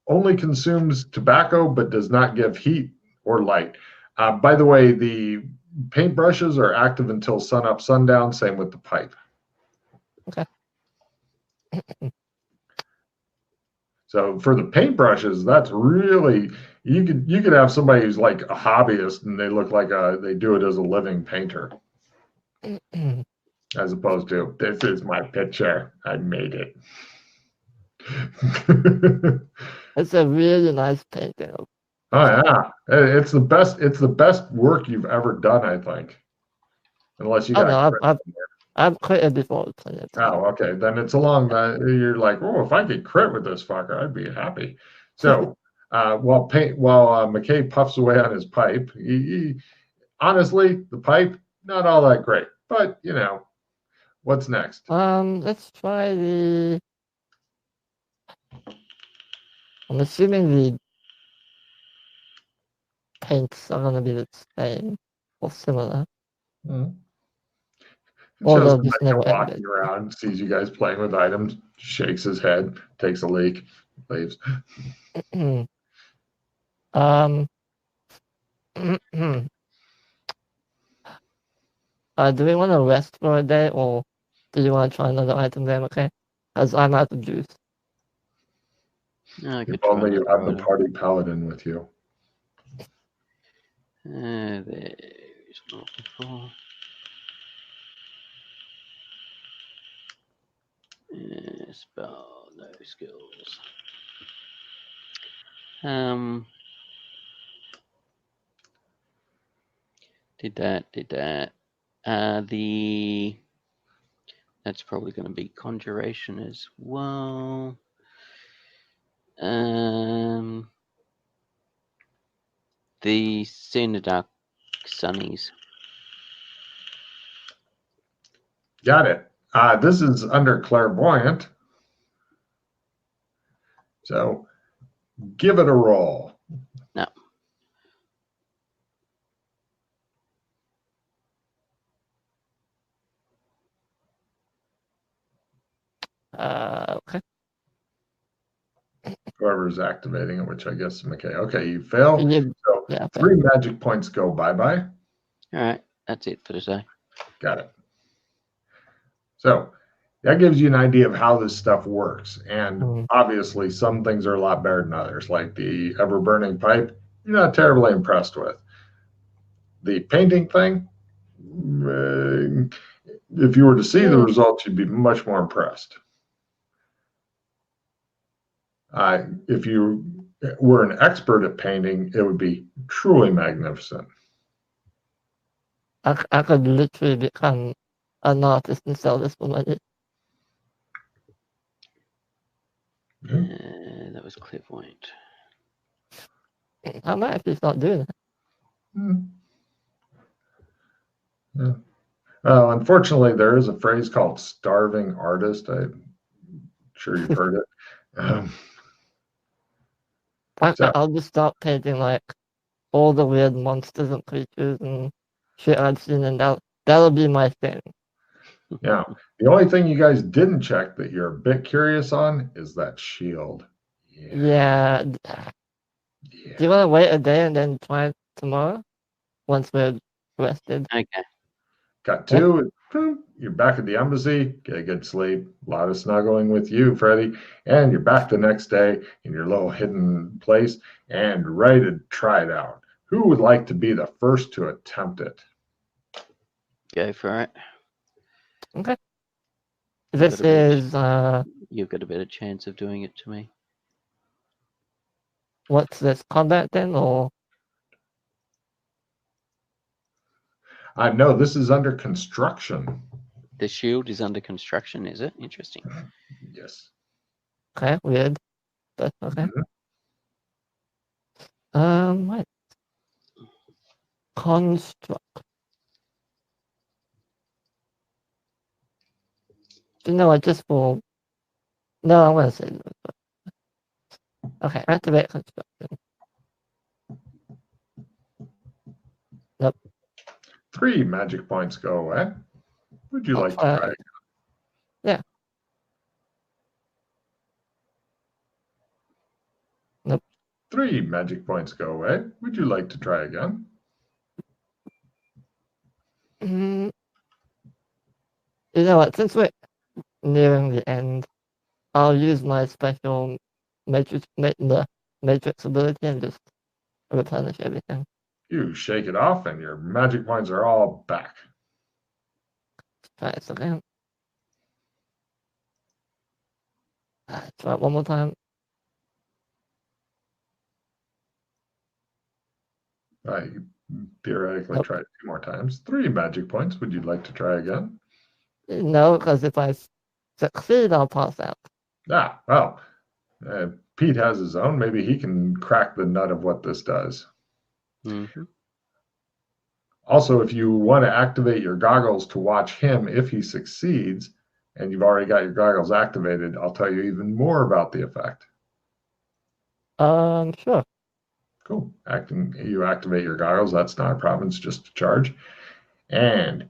only consumes tobacco but does not give heat or light. By the way, the paintbrushes are active until sunup, sundown. Same with the pipe. Okay. So for the paintbrushes, that's really, you could have somebody who's like a hobbyist and they look like they do it as a living painter. As opposed to, this is my picture, I made it. It's a really nice painting. Oh yeah, it's the best work you've ever done, I think. Unless you got. I've critted before. Oh, okay. Then it's along that you're like, oh, if I could crit with this fucker, I'd be happy. So while McKay puffs away on his pipe, he honestly, the pipe not all that great, but you know. What's next? Let's try the. I'm assuming the paints are gonna be the same or similar. Mm-hmm. Or they'll just never walking around, sees you guys playing with items, shakes his head, takes a leak, leaves. Do we want to rest for a day, or do you want to try another item there, okay? Because I'm out of juice. If only you have the party paladin with you. There's one before. Spell, no skills. Did that. That's probably going to be conjuration as well. The Cinedark Sunnies. Got it. This is under clairvoyant. So give it a roll. No. Okay. Whoever's activating it, which I guess is McKay. Okay, you fail. So yeah, 3 magic points go bye-bye. All right. That's it for today. Got it. So that gives you an idea of how this stuff works. And obviously, some things are a lot better than others, like the ever burning pipe, you're not terribly impressed with. The painting thing, if you were to see the results, you'd be much more impressed. If you were an expert at painting, it would be truly magnificent. I could literally become an artist and sell this for money. That was clairvoyant. I might actually start doing it. Yeah. Unfortunately, there is a phrase called starving artist. I'm sure you've heard it. I'll just start painting like all the weird monsters and creatures and shit I've seen, and that'll be my thing. Yeah. The only thing you guys didn't check that you're a bit curious on is that shield. Yeah. Do you want to wait a day and then try it tomorrow once we're rested? Okay. Got two. You're back at the embassy. Get a good sleep. A lot of snuggling with you, Freddie. And you're back the next day in your little hidden place and ready to try it out. Who would like to be the first to attempt it? Go for it. Okay. This is you've got a better chance of doing it to me. What's this, combat then, or? No, this is under construction. The shield is under construction, is it? Interesting. Yes. Okay, weird. But okay. What? Construct. You know what, just for... No, I'm going to say this. Okay, activate construction. Nope. 3 magic points go away. Would you like to try it? Yeah. Nope. 3 magic points go away. Would you like to try again? You know what, since we're nearing the end, I'll use my special matrix ability and just replenish everything. You shake it off and your magic points are all back. Try it again. Try it one more time. You theoretically try it 2 more times. 3 magic points. Would you like to try again? No, because if I succeed, I'll pass out. Well, Pete has his own. Maybe he can crack the nut of what this does. Mm-hmm. Also, if you want to activate your goggles to watch him if he succeeds, and you've already got your goggles activated, I'll tell you even more about the effect. Sure. Cool. You activate your goggles. That's not a problem. It's just a charge. And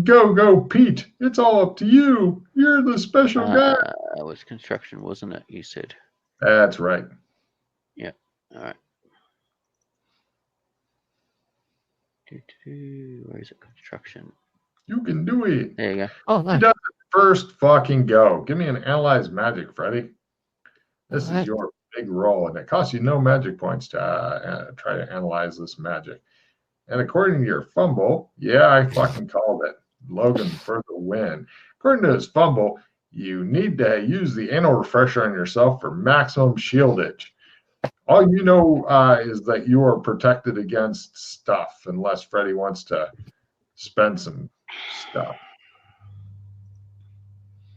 go, Pete. It's all up to you. You're the special guy. It was construction, wasn't it? You said. That's right. Yeah. All right. Where is it? Construction. You can do it. There you go. Oh, nice. He does it first fucking go. Give me an analyze magic, Freddie. This is your big roll, and it costs you no magic points to try to analyze this magic. And according to your fumble, yeah, I fucking called it. Logan for the win. According to his fumble, you need to use the anal refresher on yourself for maximum shieldage. All you know is that you are protected against stuff, unless Freddie wants to spend some stuff.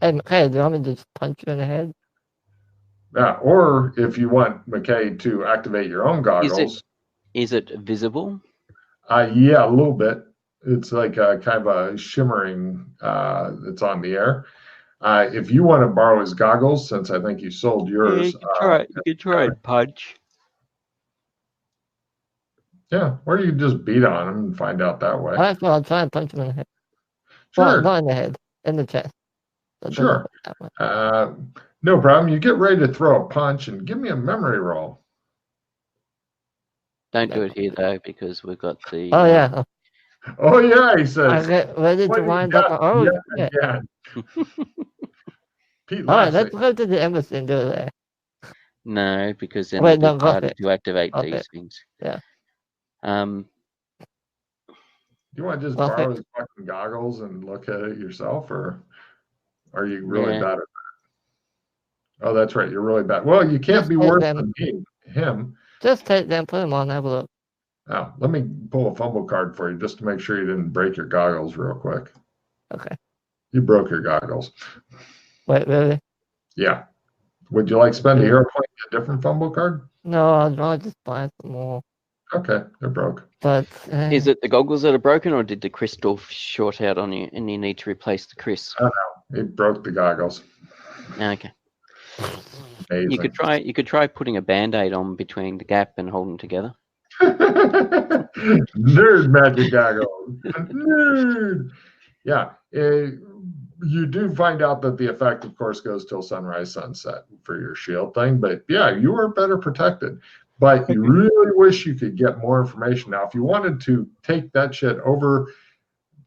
And McKay, do you want me to just punch you in the head? Or if you want McKay to activate your own goggles. Is it visible? Yeah, a little bit. It's like kind of a shimmering that's on the air. If you want to borrow his goggles, since I think you sold yours. You can try and punch. Yeah, or you can just beat on him and find out that way. All right, well, I'll try and punch him in the head. Sure. Well, not in the head, in the chest. So sure. No problem. You get ready to throw a punch and give me a memory roll. Don't do it here, though, because we've got the... Oh, yeah. Oh yeah, he I says. get ready to What you wind got up. Oh, yet shit. again? Pete All right, laughs let's at go to the embassy and do that. No, because then Wait, it'll no, be harder Gothic. to activate Gothic. these things. Yeah. Um, you want to just Gothic. borrow his fucking goggles and look at it yourself, or are you really Yeah. bad at that? Oh, that's right. You're really bad. Well, you can't Just be take worse them. than him. Just take them, put them on, have a look. Oh, let me pull a fumble card for you just to make sure you didn't break your goggles real quick. Okay. You broke your goggles. Wait, really? Yeah. Would you like to spend a Yeah. hero point and get a different fumble card? No, I'd rather just buy some more. Okay, they're broke. But is it the goggles that are broken, or did the crystal short out on you and you need to replace the Chris? He broke the goggles. Okay. Amazing. You could try putting a band-aid on between the gap and holding together. Nerd magic goggles. Nerd. Yeah. You do find out that the effect, of course, goes till sunrise, sunset for your shield thing. But yeah, you are better protected. But you really wish you could get more information. Now, if you wanted to take that shit over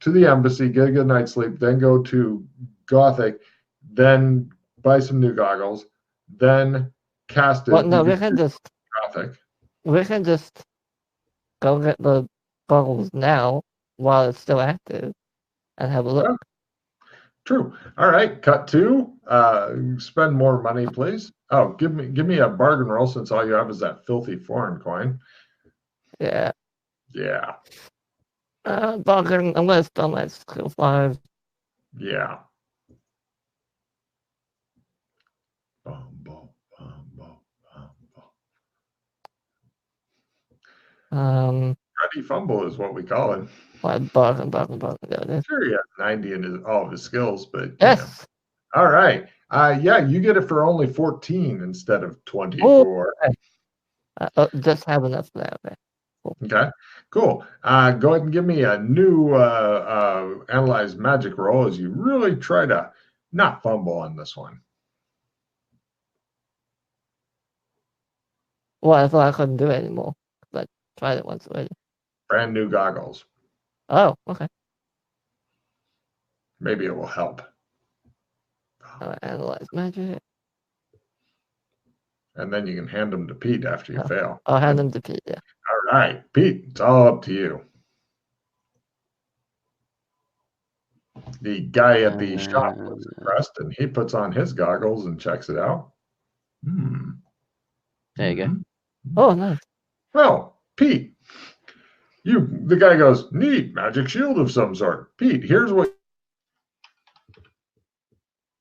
to the embassy, get a good night's sleep, then go to Gothic, then buy some new goggles, then cast it. well, no, we can just Gothic. go get the goggles now while it's still active and have a look. True. All right. Cut two. Spend more money, please. Oh, give me a bargain roll since all you have is that filthy foreign coin. Yeah. Yeah. Bargain. I'm gonna spell my skill 5. Yeah. Bum, bum, bum, bum, bum, bum. Ready fumble is what we call it. Bargain. There it is. Sure, he has 90 in all of his skills, but Yes. All right. Yeah, you get it for only 14 instead of 24. Okay. Just have enough for that. Okay. Cool. Okay, cool. Go ahead and give me a new analyze magic roll as you really try to not fumble on this one. Well, I thought I couldn't do it anymore. But I tried it once already. Brand new goggles. Oh, okay. Maybe it will help. Analyze magic. And then you can hand them to Pete after you fail. I'll hand them to Pete, yeah. All right, Pete, it's all up to you. The guy at the shop was impressed, and he puts on his goggles and checks it out. There you go. Oh, nice. Well, Pete, the guy goes, neat, magic shield of some sort. Pete, here's what.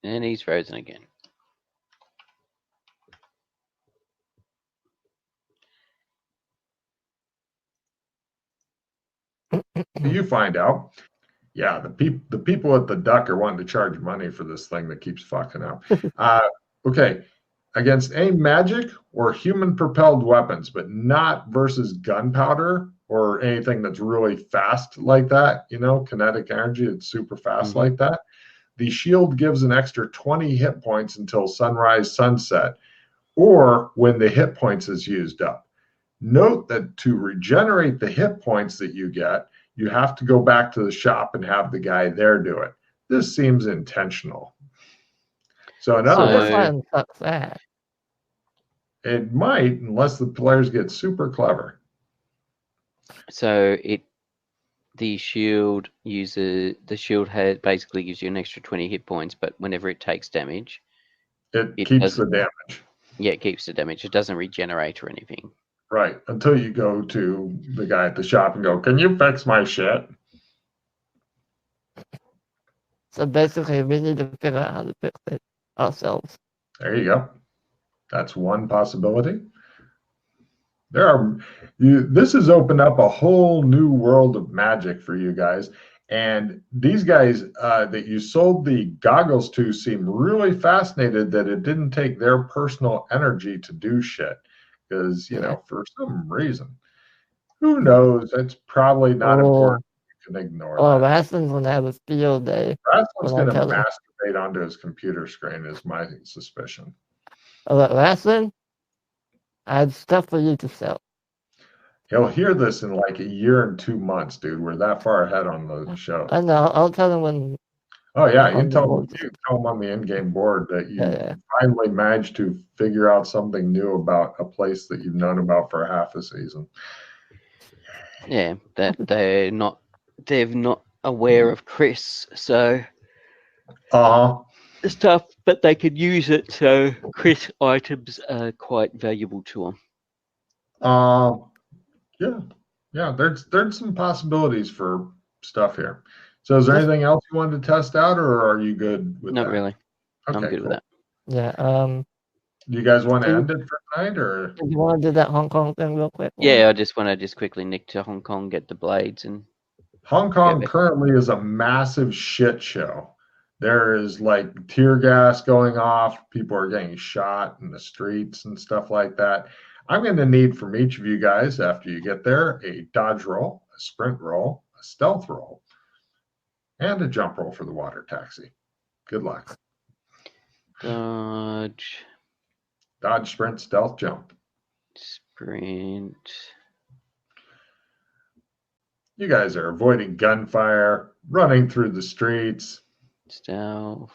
And he's frozen again. You find out. Yeah, the people at the Duck are wanting to charge money for this thing that keeps fucking up. Okay, against any magic or human propelled weapons, but not versus gunpowder or anything that's really fast like that, kinetic energy, it's super fast like that. The shield gives an extra 20 hit points until sunrise, sunset, or when the hit points is used up. Note that to regenerate the hit points that you get, you have to go back to the shop and have the guy there do it. This seems intentional. So in other words, it might, unless the players get super clever. So the shield head basically gives you an extra 20 hit points, but whenever it takes damage, it keeps the damage. Yeah, it keeps the damage. It doesn't regenerate or anything. Right, until you go to the guy at the shop and go, can you fix my shit? So basically, we need to figure out how to fix it ourselves. There you go. That's one possibility. This has opened up a whole new world of magic for you guys. And these guys that you sold the goggles to seem really fascinated that it didn't take their personal energy to do shit. Because, for some reason, who knows? It's probably not important. You can ignore that. Raslin's going to have a field day. Raslin's going to masturbate onto his computer screen is my suspicion. Raslin, I have stuff for you to sell. He'll hear this in like a year and 2 months, dude. We're that far ahead on the show. I know. I'll tell him when. Oh yeah, you on can the tell board. him on the in-game board that you Yeah. finally managed to figure out something new about a place that you've known about for half a season. Yeah, that they're not aware of Chris, so it's tough, but they could use it. So Chris items are quite valuable to them. Yeah. There's some possibilities for stuff here. So, is there Just- anything else you wanted to test out, or are you good with Not that? really. Okay, I'm good cool. with that. Yeah. Do you guys want to Do you- end it for tonight, or? Do you want to do that Hong Kong thing real quick? Yeah, I just want to quickly nick to Hong Kong, get the blades, and Hong Kong Yeah. currently is a massive shit show. There is like tear gas going off. People are getting shot in the streets and stuff like that. I'm going to need from each of you guys, after you get there, a dodge roll, a sprint roll, a stealth roll, and a jump roll for the water taxi. Good luck. dodge, Dodge, sprint, stealth, jump. sprint. You guys are avoiding gunfire, running through the streets. Stealth.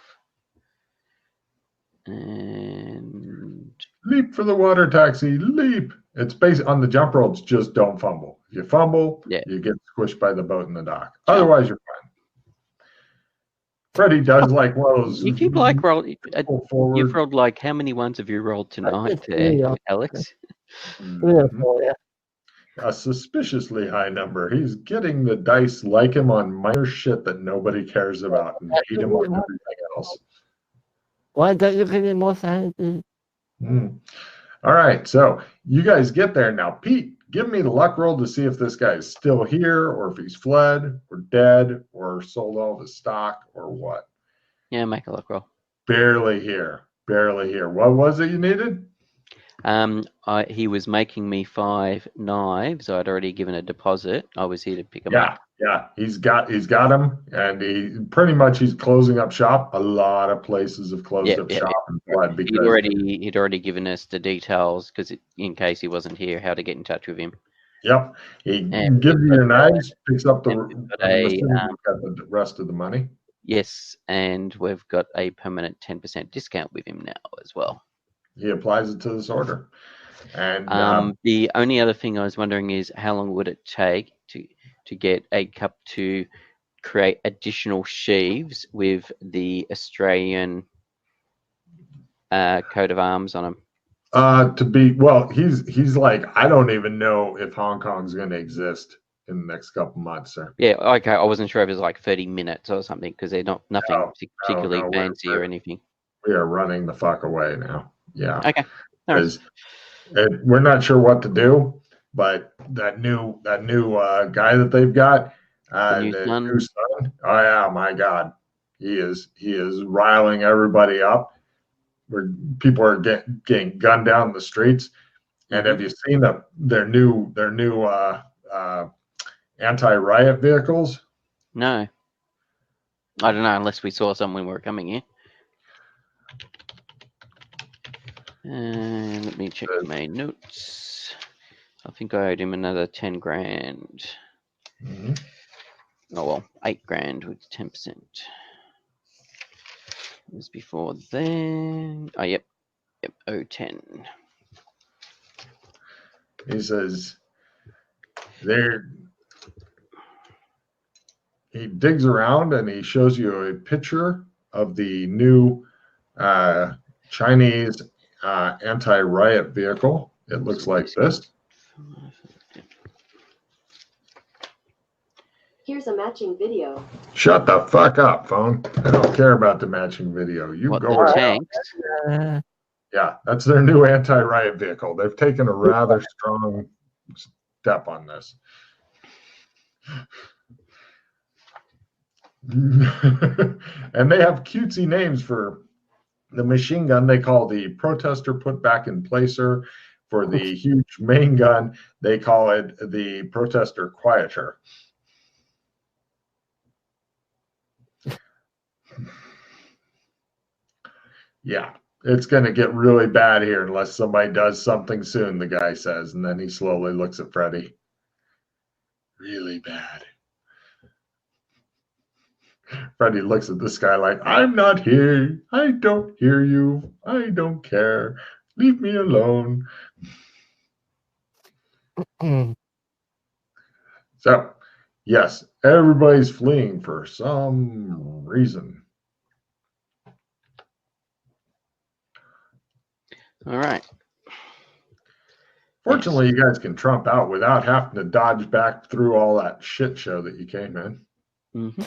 And Leap for the water taxi, leap. It's based on the jump roll. It's just don't fumble. If you fumble, Yeah. you get squished by the boat in the dock. Jump. Otherwise, you're fine. Freddie does like one of those. you keep like roll. pull forward. You've rolled like how many ones have you rolled tonight, Yeah. Alex? 3 or 4, yeah. A suspiciously high number. He's getting the dice like him on minor shit that nobody cares about and hate him on everything else. Why don't you give me more sanity? All right, so you guys get there now. Pete, give me the luck roll to see if this guy is still here, or if he's fled, or dead, or sold all of his stock, or what. Yeah, make a luck roll. Barely here. Barely here. What was it you needed? He was making me 5 knives. I'd already given a deposit. I was here to pick them up. Yeah. He's got them, and he's closing up shop. A lot of places have closed up shop and fled because he'd already given us the details because in case he wasn't here, how to get in touch with him. Yep. He gives you your knives, picks up the rest of the money. Yes, and we've got a permanent 10% discount with him now as well. He applies it to this order. And the only other thing I was wondering is how long would it take to get a cup to create additional sheaves with the Australian coat of arms on them? He's like, I don't even know if Hong Kong's going to exist in the next couple months, sir. Yeah, okay. I wasn't sure if it was like 30 minutes or something because they're nothing particularly fancy or anything. We are running the fuck away now. Yeah. Okay. Because we're not sure what to do, but that new guy that they've got, the new son. Oh yeah, my God, he is riling everybody up. Where people are getting gunned down the streets. And have you seen their new anti-riot vehicles? No, I don't know unless we saw some when we were coming here. And let me check my notes. I think I owed him another 10 grand. Mm-hmm. Oh well, 8 grand with 10%. It was before then. Oh yep, 010. He says he digs around and he shows you a picture of the new Chinese anti-riot vehicle. It looks like this. Here's a matching video. Shut the fuck up, phone. I don't care about the matching video. You go ahead. Tanks? Yeah, that's their new anti-riot vehicle. They've taken a rather strong step on this. And they have cutesy names for the machine gun. They call the protester put back in placer. For the huge main gun, they call it the protester quieter. Yeah, it's going to get really bad here unless somebody does something soon, the guy says. And then he slowly looks at Freddie. really bad. Freddy looks at this guy like, I'm not here. I don't hear you. I don't care. Leave me alone. So, yes, everybody's fleeing for some reason. All right. Fortunately, you guys can trump out without having to dodge back through all that shit show that you came in. Mm-hmm.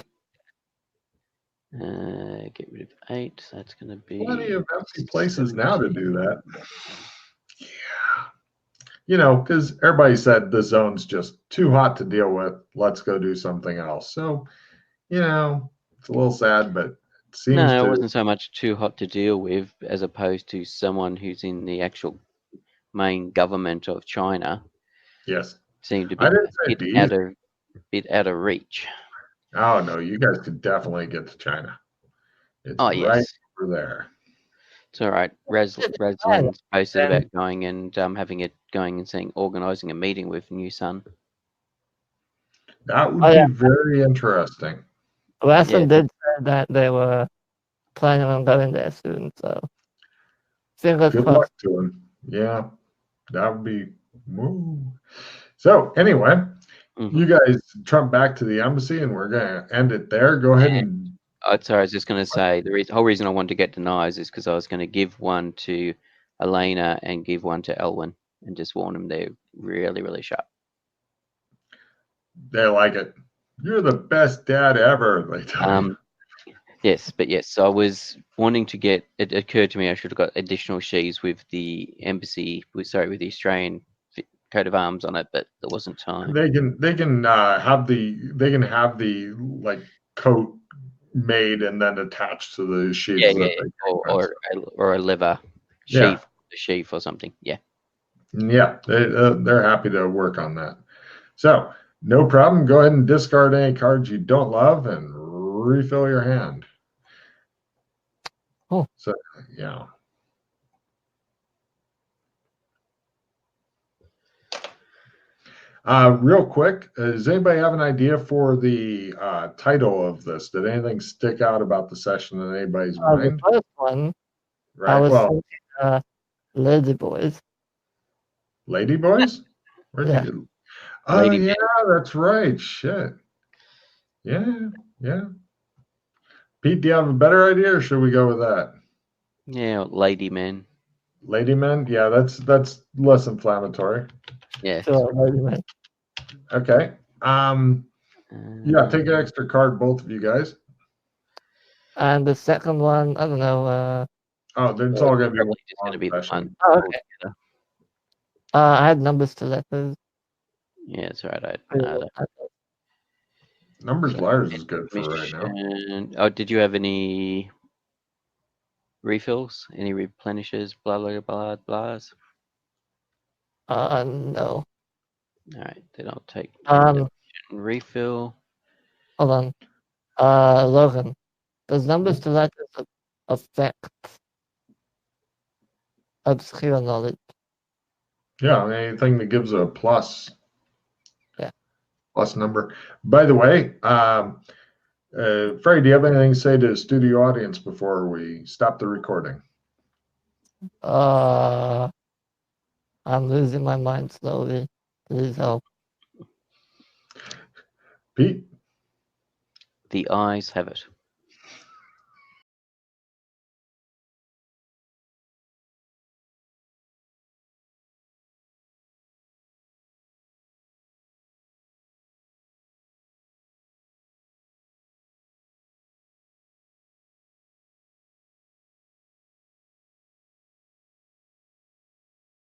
Get rid of 8. So that's going to be Plenty of empty places now to do that. Yeah. Because everybody said the zone's just too hot to deal with. Let's go do something else. So, it's a little sad, but it seems No, to. it wasn't so much too hot to deal with as opposed to someone who's in the actual main government of China Yes. seemed to I be didn't say bit out of reach. Oh, no, you guys could definitely get to China. It's Oh, right yes. over there. It's all right. Reslin's posted about going and organizing a meeting with New Sun. That would be very interesting. Weston did say that they were planning on going there soon, so fingers Good crossed. luck to him. Yeah, that would be. Woo. So anyway, you guys trump back to the embassy, and we're gonna end it there. Go ahead and. Oh, sorry, I was just going to say the whole reason I wanted to get denies is because I was going to give one to Elena and give one to Elwyn and just warn them they're really, really sharp. They like it. You're the best dad ever. They tell you. Yes, but yes, so I was wanting to get. It occurred to me I should have got additional sheaves with the embassy. With the Australian coat of arms on it, but there wasn't time. They can have the like coat made and then attached to the sheaves. Or a leather sheath, a sheath or something. Yeah. Yeah, they're happy to work on that. So no problem. Go ahead and discard any cards you don't love and refill your hand. Oh. So yeah. Real quick, does anybody have an idea for the title of this? Did anything stick out about the session in anybody's mind? The first one, Right. I was thinking Lady Boys. Lady Boys? Where'd you get? Oh, Lady yeah, that's right. Shit. Yeah. Pete, do you have a better idea, or should we go with that? Yeah, Lady Men. Lady Men? Yeah, that's less inflammatory. Yeah. Sure, Lady Men. Okay. Yeah, take an extra card, both of you guys. And the second one, I don't know. It's all going to be just going to be fun. Oh, okay. I had numbers to letters. Yeah, it's all right. Numbers letters is good for right now. Oh, did you have any refills? Any replenishes? Blah blah blah blahs. No. All right, then I'll take refill. Hold on. Logan, does numbers to letters affect obscure knowledge? Yeah, anything that gives a plus. Yeah. Plus number. By the way, Freddie, do you have anything to say to the studio audience before we stop the recording? I'm losing my mind slowly. Please help. Pete? The eyes have it.